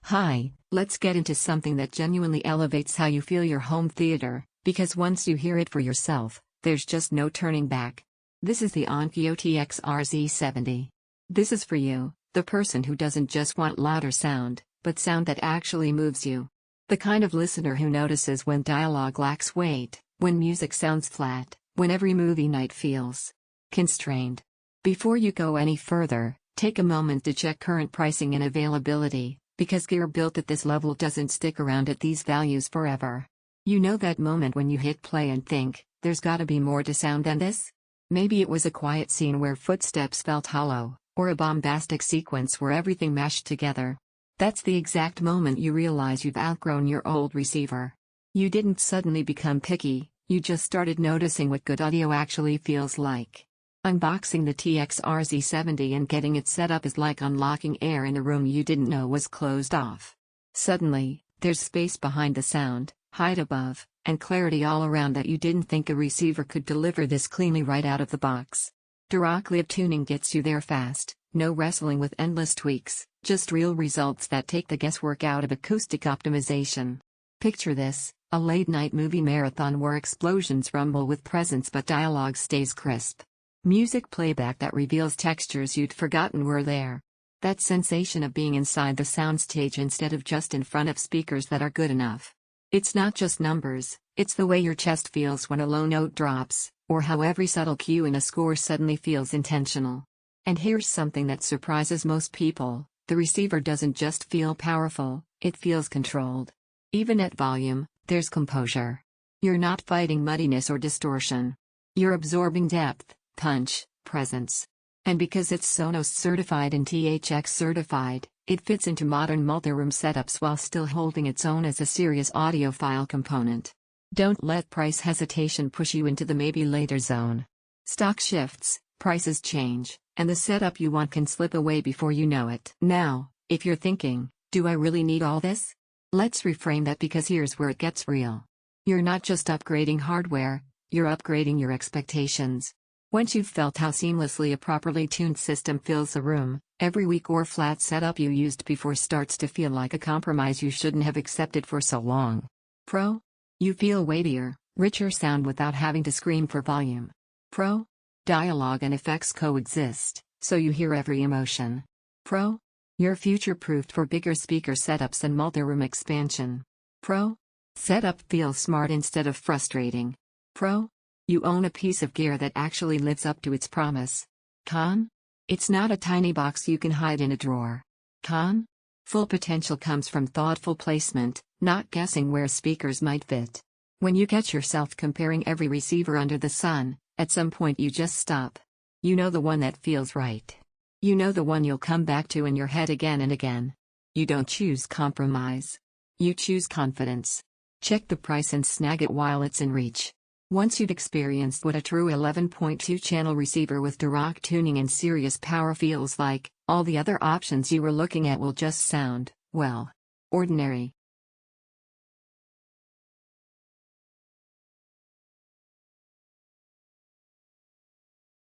Hi, let's get into something that genuinely elevates how you feel your home theater, because once you hear it for yourself, there's just no turning back. This is the Onkyo TX-RZ70. This is for you, the person who doesn't just want louder sound, but sound that actually moves you. The kind of listener who notices when dialogue lacks weight, when music sounds flat, when every movie night feels constrained. Before you go any further, take a moment to check current pricing and availability, because gear built at this level doesn't stick around at these values forever. You know that moment when you hit play and think, there's gotta be more to sound than this? Maybe it was a quiet scene where footsteps felt hollow, or a bombastic sequence where everything meshed together. That's the exact moment you realize you've outgrown your old receiver. You didn't suddenly become picky, you just started noticing what good audio actually feels like. Unboxing the TX-RZ70 and getting it set up is like unlocking air in a room you didn't know was closed off. Suddenly, there's space behind the sound, height above, and clarity all around that you didn't think a receiver could deliver this cleanly right out of the box. Dirac live tuning gets you there fast, no wrestling with endless tweaks, just real results that take the guesswork out of acoustic optimization. Picture this, a late-night movie marathon where explosions rumble with presence but dialogue stays crisp. Music playback that reveals textures you'd forgotten were there. That sensation of being inside the soundstage instead of just in front of speakers that are good enough. It's not just numbers, it's the way your chest feels when a low note drops, or how every subtle cue in a score suddenly feels intentional. And here's something that surprises most people, the receiver doesn't just feel powerful, it feels controlled. Even at volume, there's composure. You're not fighting muddiness or distortion. You're absorbing depth, punch, presence. And because it's Sonos certified and THX certified, it fits into modern multi-room setups while still holding its own as a serious audiophile component. Don't let price hesitation push you into the maybe later zone. Stock shifts, prices change, and the setup you want can slip away before you know it. Now, if you're thinking, do I really need all this? Let's reframe that, because here's where it gets real. You're not just upgrading hardware, you're upgrading your expectations. Once you've felt how seamlessly a properly tuned system fills a room, every weak or flat setup you used before starts to feel like a compromise you shouldn't have accepted for so long. Pro? You feel weightier, richer sound without having to scream for volume. Pro? Dialogue and effects coexist, so you hear every emotion. Pro? You're future-proofed for bigger speaker setups and multi-room expansion. Pro? Setup feels smart instead of frustrating. Pro? You own a piece of gear that actually lives up to its promise. Con? It's not a tiny box you can hide in a drawer. Con? Full potential comes from thoughtful placement, not guessing where speakers might fit. When you catch yourself comparing every receiver under the sun, at some point you just stop. You know the one that feels right. You know the one you'll come back to in your head again and again. You don't choose compromise. You choose confidence. Check the price and snag it while it's in reach. Once you've experienced what a true 11.2-channel receiver with Dirac tuning and serious power feels like, all the other options you were looking at will just sound, well, ordinary.